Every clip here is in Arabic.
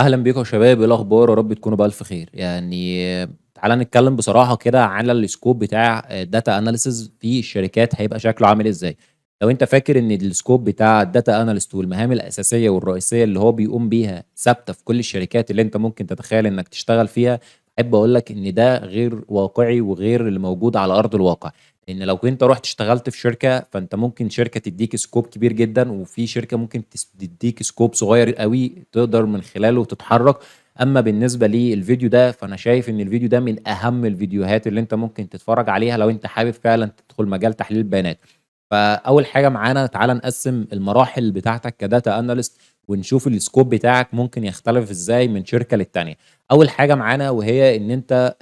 أهلًا بيكم يا شباب، إيه الأخبار؟ يا رب تكونوا بألف خير. تعالَ نتكلم بصراحة كده على الscope بتاع الdata analysis في الشركات هيبقى شكله عامل إزاي. لو أنت فاكر إن الscope بتاع الdata analyst والمهام الأساسية والرئيسية اللي هو بيقوم بيها ثابتة في كل الشركات اللي أنت ممكن تتخيل إنك تشتغل فيها، أحب أقول لك إن ده غير واقعي وغير اللي موجود على أرض الواقع. لإن لو كنت رُحت اشتغلت في شركة، فأنت ممكن شركة تدّيك scope كبير جدًا، وفي شركة ممكن تدّيك scope صغير أوي تقدر من خلاله تتحرّك. أمّا بالنسبة للفيديو ده، فأنا شايف إن الفيديو ده من أهم الفيديوهات اللي أنت ممكن تتفرّج عليها لو أنت حابب فعلًا تدخل مجال تحليل البيانات. فأول حاجة معانا تعالَ نقسّم المراحل بتاعتك كdata analyst ونشوف الscope بتاعك ممكن يختلف إزاي من شركة للتانية. أول حاجة معانا وهي إن أنت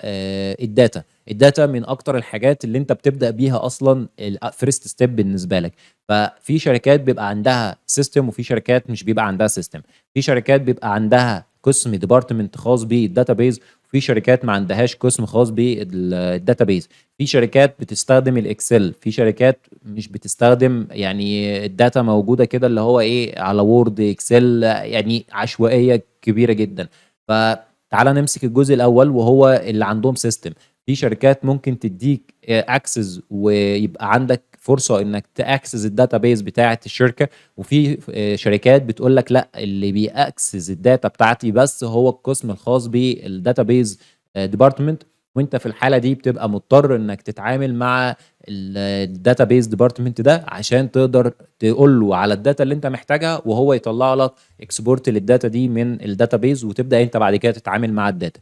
الdata. الdata من أكتر الحاجات اللي أنت بتبدأ بيها أصلًا first step بالنسبة لك. ففي شركات بيبقى عندها system وفي شركات مش بيبقى عندها system. في شركات بيبقى عندها قسم department خاص بالdatabase، وفي شركات ما عندهاش قسم خاص بالdatabase. في شركات بتستخدم الإكسل، في شركات مش بتستخدم، يعني الdata موجودة كده اللي هو إيه، على word، إكسل، يعني عشوائية كبيرة جدًا. فتعالَ نمسك الجزء الأول وهو اللي عندهم system. في شركات ممكن تدّيك access ويبقى عندك فرصة إنك تaccess الdatabase بتاعة الشركة، وفي شركات بتقول لك لأ، اللي بيaccess الdata بتاعتي بس هو القسم الخاص بالdatabase department. وأنت في الحالة دي بتبقى مضطر إنك تتعامل مع الdatabase department ده عشان تقدر تقول له على الdata اللي أنت محتاجها، وهو يطلّع لك export للdata دي من الdatabase، وتبدأ أنت بعد كده تتعامل مع الdata.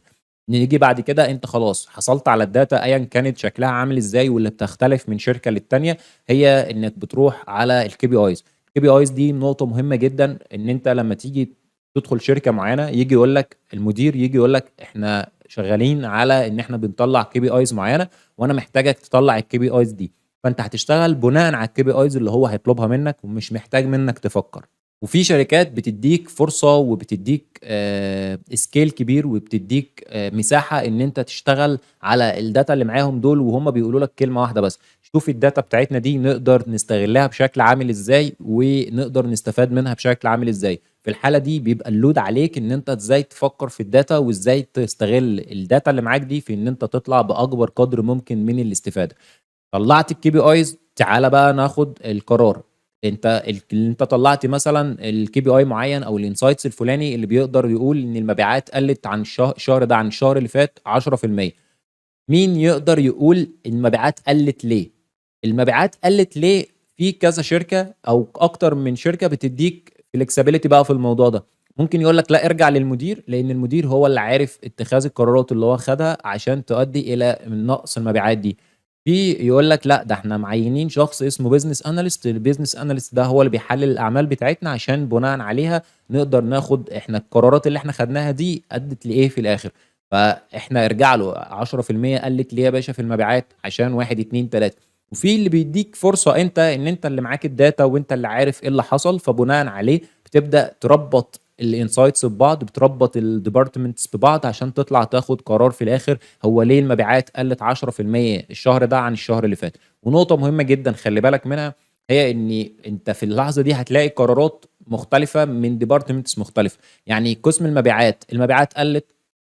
نيجي بعد كده أنت خلاص حصلت على الdata أيًا كانت شكلها عامل إزاي، واللي بتختلف من شركة للتانية هي إنك بتروح على الKPIs. الKPIs دي نقطة مهمة جدًا، إن أنت لمّا تيجي تدخل شركة معينة ييجي يقول لك المدير، ييجي يقول لك إحنا شغالين على إن إحنا بنطلّع KPIs معينة، وأنا محتاجك تطلّع الKPIs دي. فأنت هتشتغل بناءً على الKPIs اللي هو هيطلبها منك، ومش محتاج منك تفكّر. وفي شركات بتدّيك فرصة وبتدّيك scale كبير، وبتدّيك مساحة إن أنت تشتغل على الdata اللي معاهم دول، وهُم بيقولوا لك كلمة واحدة بس: شوف الdata بتاعتنا دي نقدر نستغلّها بشكل عامل إزاي، ونقدر نستفاد منها بشكل عامل إزاي. في الحالة دي بيبقى الload عليك إن أنت إزاي تفكّر في الdata، وإزاي تستغل الdata اللي معاك دي في إن أنت تطلع بأكبر قدر ممكن من الاستفادة. طلّعت الKPIs، تعالَ بقى ناخد القرار. اللي أنت طلّعت مثلًا الKPI معيّن أو الinsights الفلاني اللي بيقدر يقول إن المبيعات قلّت عن الشهر ده عن الشهر اللي فات 10%. مين يقدر يقول المبيعات قلّت ليه؟ المبيعات قلّت ليه؟ في كذا شركة أو أكتر من شركة بتدّيك flexibility بقى في الموضوع ده. ممكن يقول لك لأ، ارجع للمدير، لإن المدير هو اللي عارف اتخاذ القرارات اللي هو خدها عشان تؤدي إلى نقص المبيعات دي. في يقول لك لأ، ده إحنا معيّنين شخص اسمه business analyst، الbusiness analyst ده هو اللي بيحلل الأعمال بتاعتنا عشان بناءً عليها نقدر ناخد إحنا القرارات اللي إحنا خدناها دي أدِّت لإيه في الآخر. فإحنا ارجع له 10% قلِّت ليه يا باشا في المبيعات؟ عشان 1، 2، 3. وفي اللي بيدّيك فرصة أنت إن أنت اللي معاك الdata وأنت اللي عارف إيه اللي حصل، فبناءً عليه بتبدأ تربّط الinsights ببعض، بتربّط الdepartments ببعض عشان تطلع تاخد قرار في الآخر هو ليه المبيعات قلِّت 10% الشهر ده عن الشهر اللي فات. ونقطة مهمة جدًا خلِّ بالك منها، هي إن أنت في اللحظة دي هتلاقي قرارات مختلفة من departments مختلفة. يعني قسم المبيعات قلِّت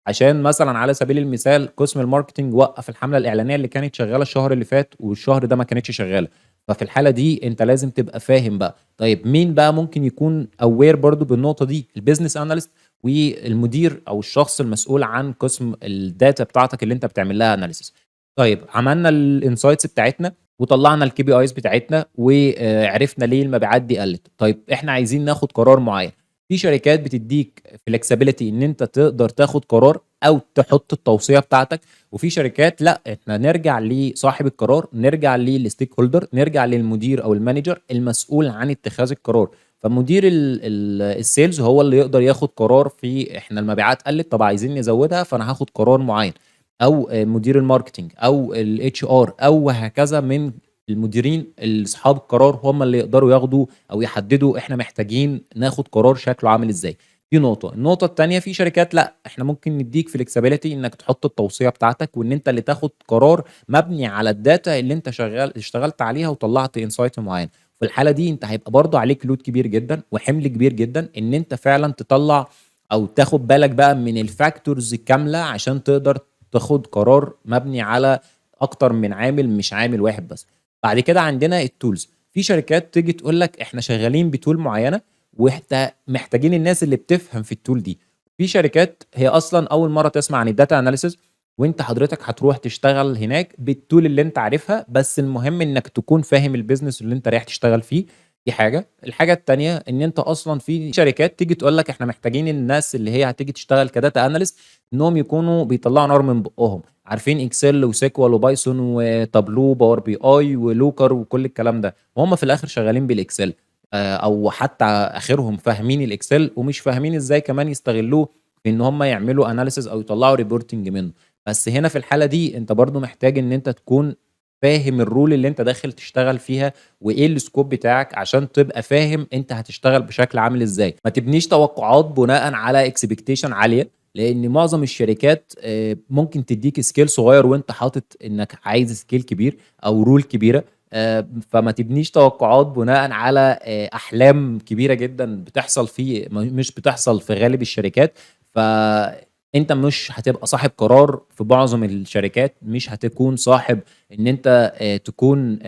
عشان مثلًا على سبيل المثال قسم الmarketing وقّف الحملة الإعلانية اللي كانت شغّالة الشهر اللي فات، والشهر ده ما كانتش شغّالة. ففي الحالة دي أنت لازم تبقى فاهم بقى. طيب مين بقى ممكن يكون aware برضه بالنقطة دي؟ الbusiness analyst والمدير أو الشخص المسؤول عن قسم الdata بتاعتك اللي أنت بتعمل لها analysis. طيب عملنا الinsights بتاعتنا وطلّعنا الKPIs بتاعتنا عرفنا ليه المبيعات دي قلّت. طيب إحنا عايزين ناخد قرار معيّن. في شركات بتدّيك flexibility إن أنت تقدر تاخد قرار أو تحط التوصية بتاعتك، وفي شركات لأ، إحنا نرجع لصاحب القرار، نرجع للstakeholder، نرجع للمدير أو الmanager المسؤول عن اتخاذ القرار. فمدير الsales هو اللي يقدر ياخد قرار في إحنا المبيعات قلّت، طب عايزين نزوّدها، فأنا هاخد قرار معيّن. أو مدير الmarketing أو الHR أو وهكذا من المديرين أصحاب القرار هم اللي يقدروا ياخدوا أو يحددوا إحنا محتاجين ناخد قرار شكله عامل إزاي. دي نقطة. النقطة التانية، في شركات لأ، إحنا ممكن ندّيك flexibility إنك تحط التوصية بتاعتك، وإن أنت اللي تاخد قرار مبني على الdata اللي أنت اشتغلت عليها وطلّعت insight معيّن. في الحالة دي أنت هيبقى برضه عليك load كبير جدًا وحمل كبير جدًا إن أنت فعلًا تطلّع أو تاخد بالك بقى من الفاكتورز الكاملة عشان تقدر تاخد قرار مبني على أكتر من عامل مش عامل واحد بس. بعد كده عندنا الtools، في شركات تيجي تقول لك إحنا شغالين بtool معينة وإحنا محتاجين الناس اللي بتفهم في الtool دي. في شركات هي أصلًا أول مرّة تسمع عن الdata analysis، وأنت حضرتك هتروح تشتغل هناك بالtool اللي أنت عارفها، بس المهم إنك تكون فاهم الbusiness اللي أنت رايح تشتغل فيه، دي حاجة. الحاجة التانية إن أنت أصلًا في شركات تيجي تقول لك إحنا محتاجين الناس اللي هي هتيجي تشتغل كdata analyst إنهم يكونوا بيطلّعوا نار من بُقّهم، عارفين excel وSQL وPython وTableau وPower BI وLooker وكل الكلام ده، وهُم في الآخر شغالين بالExcel، أو حتى آخرهم فاهمين الExcel ومش فاهمين إزاي كمان يستغلّوه في إن هُم يعملوا analysis أو يطلّعوا reporting منه. بس هنا في الحالة دي أنت برضه محتاج إن أنت تكون فاهم الrole اللي أنت داخل تشتغل فيها، وإيه الscope بتاعك عشان تبقى فاهم أنت هتشتغل بشكل عامل إزاي. ما تبنيش توقعات بناءً على expectation عالية، لإن معظم الشركات ممكن تدّيك skill صغير وأنت حاطط إنك عايز skill كبير أو role كبيرة. فما تبنيش توقعات بناءً على أحلام كبيرة جدًا بتحصل في مش بتحصل في غالب الشركات. فأنت مش هتبقى صاحب قرار في معظم الشركات، مش هتكون صاحب إن أنت تكون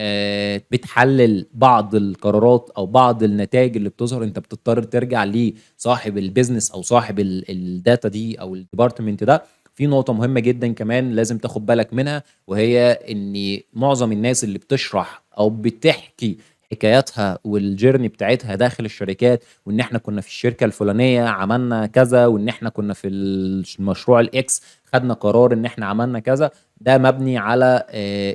بتحلّل بعض القرارات أو بعض النتايج اللي بتظهر، أنت بتضطر ترجع لصاحب الbusiness أو صاحب الdata دي أو الdepartment ده. في نقطة مهمة جدًا كمان لازم تاخد بالك منها، وهي إن معظم الناس اللي بتشرح أو بتحكي حكاياتها والjourney بتاعتها داخل الشركات، وإن إحنا كنا في الشركة الفلانية عملنا كذا، وإن إحنا كنا في المشروع الX خدنا قرار إن إحنا عملنا كذا، ده مبني على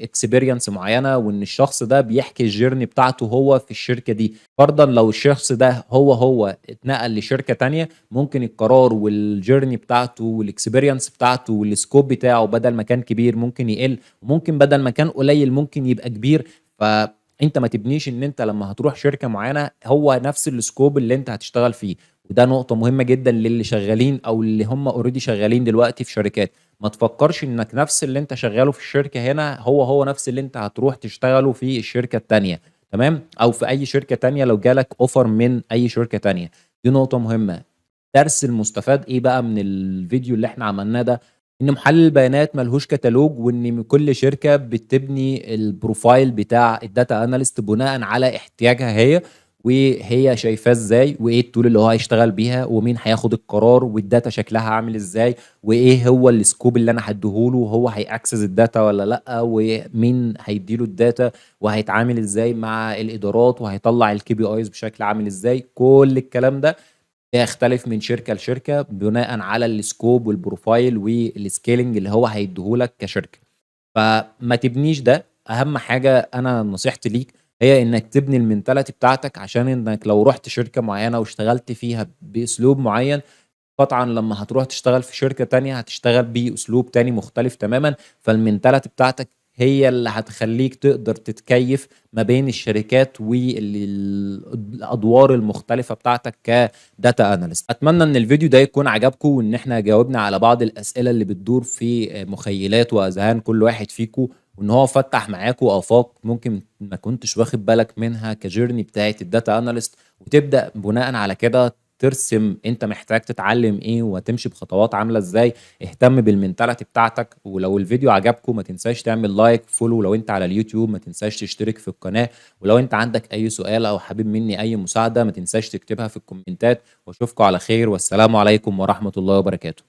experience معيّنة، وإن الشخص ده بيحكي الjourney بتاعته هو في الشركة دي. فرضًا لو الشخص ده هو اتنقل لشركة تانية، ممكن القرار والjourney بتاعته والexperience بتاعته والscope بتاعه بدل ما كان كبير ممكن يقل، وممكن بدل ما كان قليل ممكن يبقى كبير. فأنت ما تبنيش إن أنت لمّا هتروح شركة معيّنة هو نفس الscope اللي أنت هتشتغل فيه، وده نقطة مهمة جدًا للي شغالين أو اللي هم already شغالين دلوقتي في شركات. ما تفكّرش إنك نفس اللي أنت شغّاله في الشركة هنا هو نفس اللي أنت هتروح تشتغله في الشركة التانية، تمام، أو في أي شركة تانية لو جالك offer من أي شركة تانية. دي نقطة مهمة. الدرس المستفاد إيه بقى من الفيديو اللي إحنا عملناه ده، إن محلل البيانات ما لهوش كتالوج، وإن كل شركة بتبني الprofile بتاع الdata analyst بناءً على احتياجها هي، وهي شايفاه إزاي، وإيه الtool اللي هو هيشتغل بيها، ومين هياخد القرار، والdata شكلها عامل إزاي، وإيه هو الscope اللي أنا هادّيه له، وهو هيaccess الdata والّا لأ، ومين هيدّي له الdata، وهيتعامل إزاي مع الإدارات، وهيطلّع الKPIs بشكل عامل إزاي. كل الكلام ده بيختلف من شركة لشركة بناءً على الscope والprofile والscaling اللي هو هيدّيه لك كشركة. فما تبنيش ده. أهم حاجة أنا نصيحتي ليك هي إنك تبني الmentality بتاعتك، عشان إنك لو رُحت شركة معيّنة واشتغلت فيها بأسلوب معيّن، قطعًا لمّا هتروح تشتغل في شركة تانية هتشتغل بأسلوب تاني مختلف تمامًا. فالmentality بتاعتك هي اللي هتخلّيك تقدر تتكيّف ما بين الشركات الأدوار المختلفة بتاعتك كdata analyst. أتمنى إن الفيديو ده يكون عجبكم، وإن إحنا جاوبنا على بعض الأسئلة اللي بتدور في مخيلات وأذهان كل واحد فيكم، وإن هو فتّح معاكم آفاق ممكن ما كنتش واخد بالك منها كjourney بتاعة الdata analyst، وتبدأ بناءً على كده ترسم أنت محتاج تتعلم إيه وهتمشي بخطوات عاملة إزاي. اهتم بالmentality بتاعتك، ولو الفيديو عجبكم ما تنساش تعمل لايك، فولو لو أنت على اليوتيوب، ما تنساش تشترك في القناة، ولو أنت عندك أي سؤال أو حابب مني أي مساعدة ما تنساش تكتبها في الكومنتات، وأشوفكم على خير، والسلام عليكم ورحمة الله وبركاته.